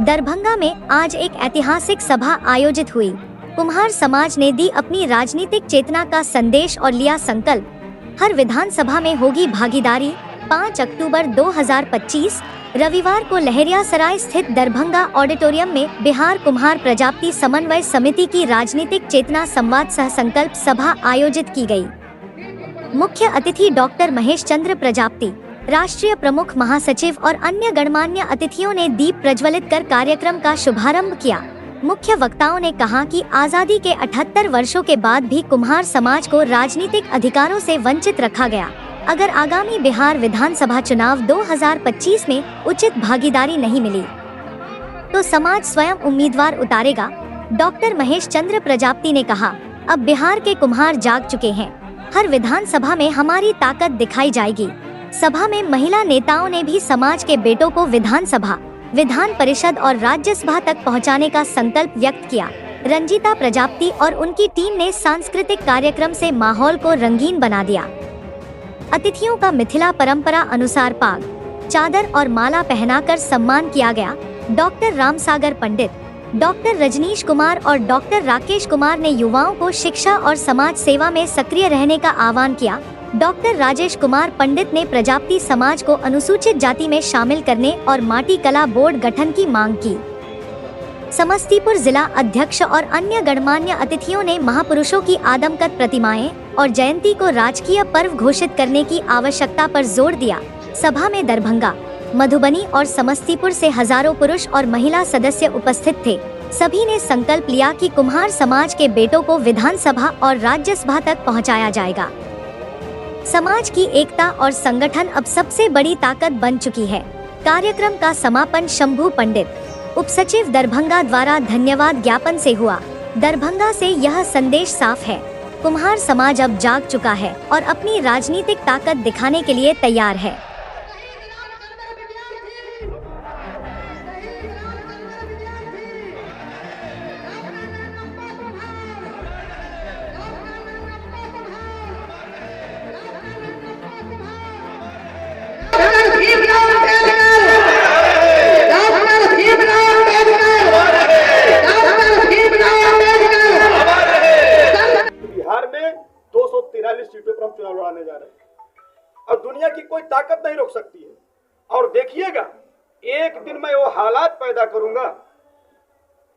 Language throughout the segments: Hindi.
दरभंगा में आज एक ऐतिहासिक सभा आयोजित हुई। कुम्हार समाज ने दी अपनी राजनीतिक चेतना का संदेश और लिया संकल्प, हर विधानसभा में होगी भागीदारी। 5 अक्टूबर 2025 रविवार को लहरियासराय स्थित दरभंगा ऑडिटोरियम में बिहार कुम्हार प्रजापति समन्वय समिति की राजनीतिक चेतना संवाद सह संकल्प सभा आयोजित की गई। मुख्य अतिथि डॉक्टर महेश चंद्र प्रजापति, राष्ट्रीय प्रमुख महासचिव और अन्य गणमान्य अतिथियों ने दीप प्रज्वलित कर कार्यक्रम का शुभारंभ किया। मुख्य वक्ताओं ने कहा कि आजादी के 78 वर्षों के बाद भी कुम्हार समाज को राजनीतिक अधिकारों से वंचित रखा गया। अगर आगामी बिहार विधानसभा चुनाव 2025 में उचित भागीदारी नहीं मिली तो समाज स्वयं उम्मीदवार उतारेगा। डॉक्टर महेश चंद्र प्रजापति ने कहा, अब बिहार के कुम्हार जाग चुके हैं, हर विधानसभा में हमारी ताकत दिखाई जाएगी। सभा में महिला नेताओं ने भी समाज के बेटों को विधानसभा, विधान परिषद और राज्यसभा तक पहुंचाने का संकल्प व्यक्त किया। रंजीता प्रजापति और उनकी टीम ने सांस्कृतिक कार्यक्रम से माहौल को रंगीन बना दिया। अतिथियों का मिथिला परंपरा अनुसार पाग, चादर और माला पहनाकर सम्मान किया गया। डॉक्टर रामसागर पंडित, डॉक्टर रजनीश कुमार और डॉक्टर राकेश कुमार ने युवाओं को शिक्षा और समाज सेवा में सक्रिय रहने का आह्वान किया। डॉक्टर राजेश कुमार पंडित ने प्रजापति समाज को अनुसूचित जाति में शामिल करने और माटी कला बोर्ड गठन की मांग की। समस्तीपुर जिला अध्यक्ष और अन्य गणमान्य अतिथियों ने महापुरुषों की आदमकद प्रतिमाएं और जयंती को राजकीय पर्व घोषित करने की आवश्यकता पर जोर दिया। सभा में दरभंगा, मधुबनी और समस्तीपुर से हजारों पुरुष और महिला सदस्य उपस्थित थे। सभी ने संकल्प लिया कि कुम्हार समाज के बेटों को विधानसभा और राज्यसभा तक पहुंचाया जाएगा। समाज की एकता और संगठन अब सबसे बड़ी ताकत बन चुकी है। कार्यक्रम का समापन शंभू पंडित, उपसचिव दरभंगा द्वारा धन्यवाद ज्ञापन से हुआ। दरभंगा से यह संदेश साफ है, कुम्हार समाज अब जाग चुका है और अपनी राजनीतिक ताकत दिखाने के लिए तैयार है। बिहार में 243 सीटों पर हम चुनाव लड़ाने जा रहे हैं और दुनिया की कोई ताकत नहीं रोक सकती है। और देखिएगा, एक दिन मैं वो हालात पैदा करूंगा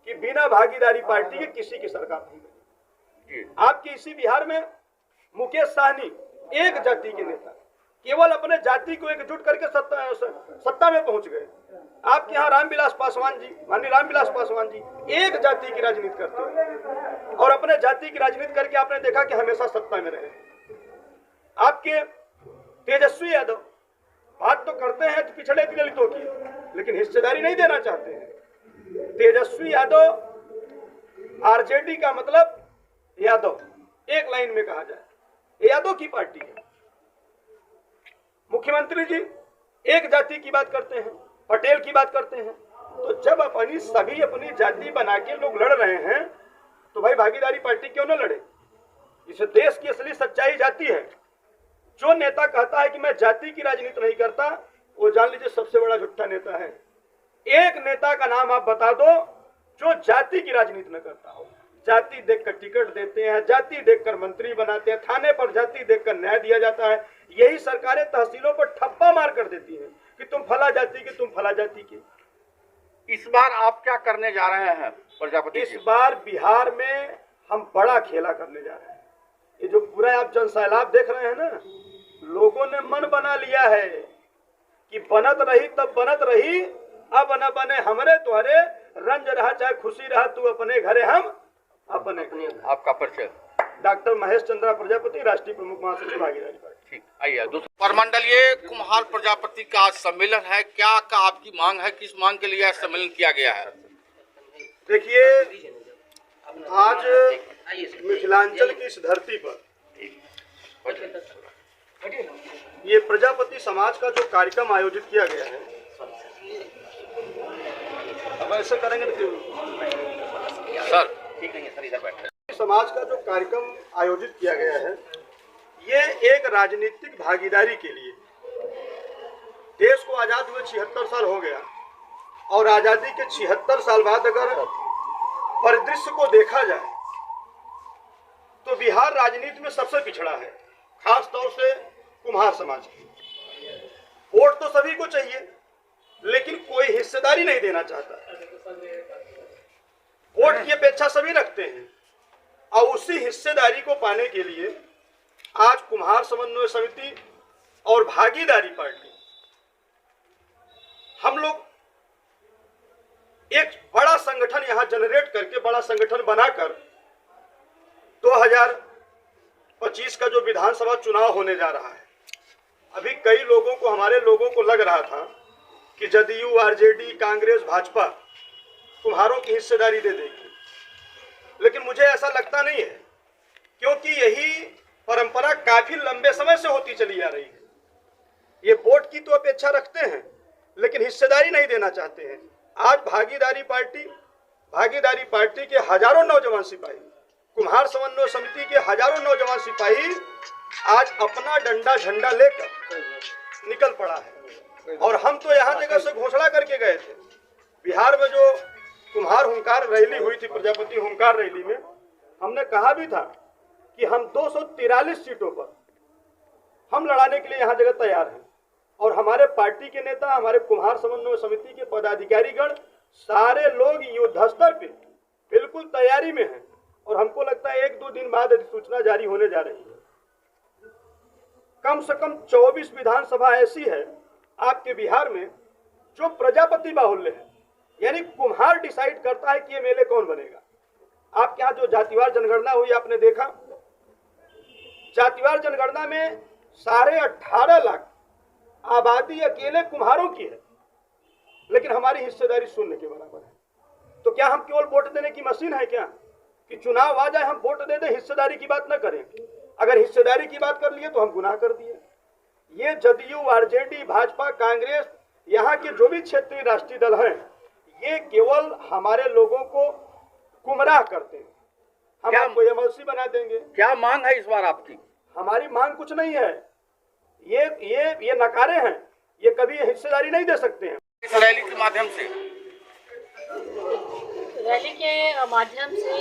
कि बिना भागीदारी पार्टी के किसी की सरकार नहीं बनेगी। आपके इसी बिहार में मुकेश सहनी एक जाति के नेता केवल अपने जाति को एकजुट करके सत्ता में पहुंच गए। आपके यहाँ रामविलास पासवान जी, माननीय रामविलास पासवान जी एक जाति की राजनीति करते हैं और अपने जाति की राजनीति करके आपने देखा कि हमेशा सत्ता में रहे। आपके तेजस्वी यादव बात तो करते हैं पिछड़े दलितों की, लेकिन हिस्सेदारी नहीं देना चाहते हैं। तेजस्वी यादव आरजेडी का मतलब यादव, एक लाइन में कहा जाए यादव की पार्टी है। मुख्यमंत्री जी एक जाति की बात करते हैं, पटेल की बात करते हैं। तो जब सभी अपनी जाति बना के लोग लड़ रहे हैं तो भाई भागीदारी पार्टी क्यों न लड़े। इस देश की असली सच्चाई जाति है। जो नेता कहता है कि मैं जाति की राजनीति नहीं करता, वो जान लीजिए सबसे बड़ा झूठा नेता है। एक नेता का नाम आप बता दो जो जाति की राजनीति न करता हो। जाति देखकर टिकट देते हैं, जाति देखकर मंत्री बनाते हैं, थाने पर जाति देखकर न्याय दिया जाता है। यही सरकारें तहसीलों पर ठप्पा मार कर देती हैं कि तुम फला जाति की, तुम फला जाति की। इस बार आप क्या करने जा रहे हैं प्रजापति? इस बार बिहार में हम बड़ा खेला करने जा रहे हैं। ये जो पूरा आप जनसैलाब देख रहे हैं ना, लोगों ने मन बना लिया है कि बनत रही तब बनत रही, अब न बने हमरे तुहरे, रंज रहा चाहे खुशी रहा, तू अपने घरे हम अपने। आपका परिचय? डॉक्टर महेश चंद्र प्रजापति, राष्ट्रीय प्रमुख महासचिव भागीदारी पार्टी। ठीक, आइए। दूसरा परमंडलीय कुम्हार प्रजापति का सम्मेलन है, क्या का आपकी मांग है, किस मांग के लिए सम्मेलन किया गया है? देखिए, आज मिथिलांचल की इस धरती पर ये प्रजापति समाज का जो कार्यक्रम आयोजित किया गया है, अब ऐसे करेंगे तो सर ठीक नहीं है सर, इधर बैठे। समाज का जो कार्यक्रम आयोजित किया गया है, ये एक राजनीतिक भागीदारी के लिए। देश को आजाद हुए 76 साल हो गया और आज़ादी के 76 साल बाद अगर परिदृश्य को देखा जाए तो बिहार राजनीति में सबसे पिछड़ा है, खास तौर से कुम्हार समाज की। वोट तो सभी को चाहिए, लेकिन कोई हिस्सेदारी नहीं देना चाहता। वोट की अपेक्षा सभी रखते हैं, और उसी हिस्सेदारी को पाने के लिए आज कुम्हार समन्वय समिति और भागीदारी पार्टी हम लोग एक बड़ा संगठन यहां जनरेट करके, बड़ा संगठन बनाकर 2025 का जो विधानसभा चुनाव होने जा रहा है, अभी कई लोगों को, हमारे लोगों को लग रहा था कि जदयू, आरजेडी, कांग्रेस, भाजपा कुम्हारों की हिस्सेदारी दे देगी, लेकिन मुझे ऐसा लगता नहीं है, क्योंकि यही परंपरा काफी लंबे समय से होती चली आ रही है। ये वोट की तो अपेक्षा रखते हैं, लेकिन हिस्सेदारी नहीं देना चाहते हैं। आज भागीदारी पार्टी के हजारों नौजवान सिपाही, कुम्हार समन्वय समिति के हजारों नौजवान सिपाही आज अपना डंडा झंडा लेकर निकल पड़ा है। और हम तो यहाँ जगह से घोषणा करके गए थे, बिहार में जो कुम्हार हुंकार रैली हुई थी, प्रजापति हुंकार रैली में हमने कहा भी था कि हम 243 सीटों पर हम लड़ाने के लिए यहाँ जगह तैयार हैं। और हमारे पार्टी के नेता, हमारे कुम्हार समन्वय समिति के पदाधिकारीगण सारे लोग युद्ध स्तर पे बिल्कुल तैयारी में हैं। और हमको लगता है 1-2 दिन बाद अधिसूचना जारी होने जा रही है। कम से कम 24 विधानसभा ऐसी है आपके बिहार में जो प्रजापति बाहुल्य है, यानी कुम्हार डिसाइड करता है कि एमएलए कौन बनेगा। आपके यहाँ जो जातिवार जनगणना हुई, आपने देखा, जातिवार जनगणना में 18.5 लाख आबादी अकेले कुम्हारों की है, लेकिन हमारी हिस्सेदारी शून्य के बराबर है। तो क्या हम केवल वोट देने की मशीन है क्या, कि चुनाव आ जाए हम वोट दे दें, हिस्सेदारी की बात न करें? अगर हिस्सेदारी की बात कर लिए तो हम गुनाह कर दिए। ये जदयू, आरजेडी, भाजपा, कांग्रेस, यहाँ के जो भी क्षेत्रीय राष्ट्रीय दल हैं, ये केवल हमारे लोगों को गुमराह करते हैं। हम आपको एमएलसी बना देंगे। क्या मांग है इस बार आपकी? हमारी मांग कुछ नहीं है, ये नकारे हैं, ये कभी हिस्सेदारी नहीं दे सकते हैं। इस रैली के माध्यम से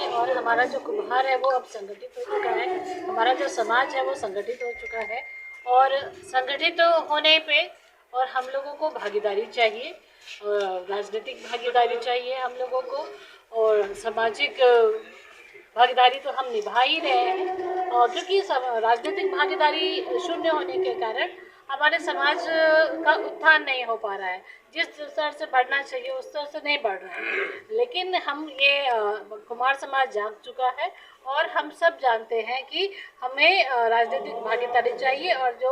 और हमारा जो कुम्हार है वो अब संगठित हो चुका है, हमारा जो समाज है वो संगठित हो चुका है। और संगठित होने पे और हम लोगों को भागीदारी चाहिए, राजनीतिक भागीदारी चाहिए हम लोगों को, और सामाजिक भागीदारी तो हम निभा ही रहे हैं। और क्योंकि राजनीतिक भागीदारी शून्य होने के कारण हमारे समाज का उत्थान नहीं हो पा रहा है, जिस स्तर से बढ़ना चाहिए उस स्तर से नहीं बढ़ रहा है। लेकिन हम ये कुम्हार समाज जाग चुका है और हम सब जानते हैं कि हमें राजनीतिक भागीदारी चाहिए। और जो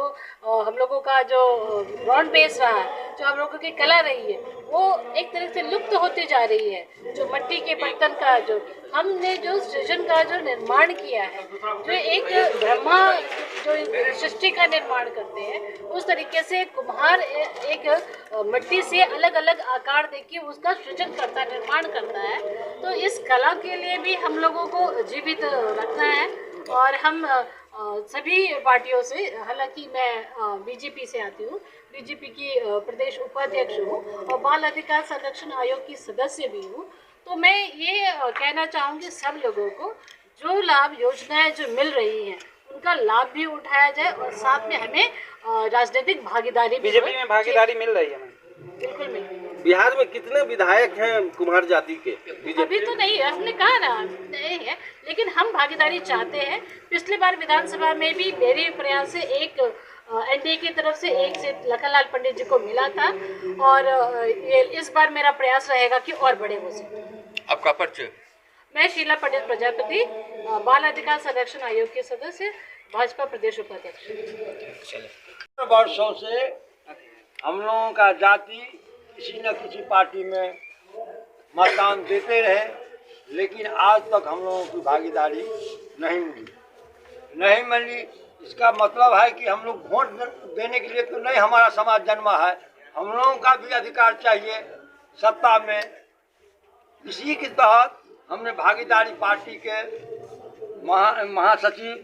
हम लोगों का जो ब्रॉड बेस रहा है, जो हम लोगों की कला रही है, वो एक तरह से लुप्त होती जा रही है। जो मिट्टी के बर्तन का जो हमने जो सृजन का जो निर्माण किया है, जो एक ब्रह्मा जो सृष्टि का निर्माण करते हैं, उस तरीके से कुम्हार एक मिट्टी से अलग अलग आकार देके उसका सृजन करता, निर्माण करता है। तो इस कला के लिए भी हम लोगों को जीवित रखना है। और हम सभी पार्टियों से, हालांकि मैं बीजेपी से आती हूँ, बीजेपी की प्रदेश उपाध्यक्ष हूँ और बाल अधिकार संरक्षण आयोग की सदस्य भी हूँ, तो मैं ये कहना चाहूँगी सब लोगों को, जो लाभ योजनाएं जो मिल रही हैं उनका लाभ भी उठाया जाए और साथ में हमें राजनीतिक भागीदारी भी। बीजेपी में भागीदारी मिल रही है? बिल्कुल मिल रही है। बिहार में कितने विधायक हैं कुम्हार जाति के? अभी तो नहीं है, हमने कहा ना नहीं है, लेकिन हम भागीदारी चाहते हैं। पिछले बार विधानसभा में भी मेरे प्रयास से एक एनडीए की तरफ से एक सीट लखनलाल पंडित जी को मिला था, और इस बार मेरा प्रयास रहेगा कि और बड़े हो सके। आपका परिचय? मैं शीला पंडित प्रजापति, बाल अधिकार संरक्षण आयोग के सदस्य, भाजपा प्रदेश उपाध्यक्ष। वर्षों से हम लोगों का जाति किसी न किसी पार्टी में मतदान देते रहे, लेकिन आज तक हम लोगों की भागीदारी नहीं मिली। इसका मतलब है कि हम लोग वोट देने के लिए तो नहीं हमारा समाज जन्मा है, हम लोगों का भी अधिकार चाहिए सत्ता में। इसी के तहत हमने भागीदारी पार्टी के महासचिव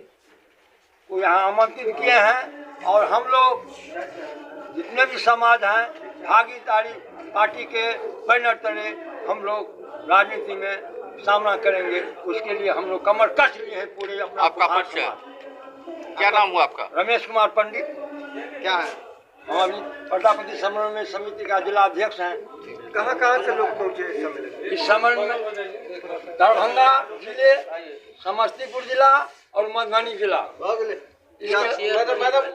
को यहाँ आमंत्रित किए हैं, और हम लोग जितने भी समाज हैं भागीदारी पार्टी के बैनर तले हम लोग राजनीति में सामना करेंगे। उसके लिए हम लोग कमर कस लिए हैं पूरे अपना। आपका परिचय क्या नाम हुआ आपका? रमेश कुमार पंडित। क्या है? हम अभी प्रजापति सम्मेलन समिति का जिला अध्यक्ष हैं। कहाँ से लोग पहुँचे इस सम्मेलन? इस सम्मेलन में दरभंगा जिले, समस्तीपुर जिला और मधुबनी जिला। मैडम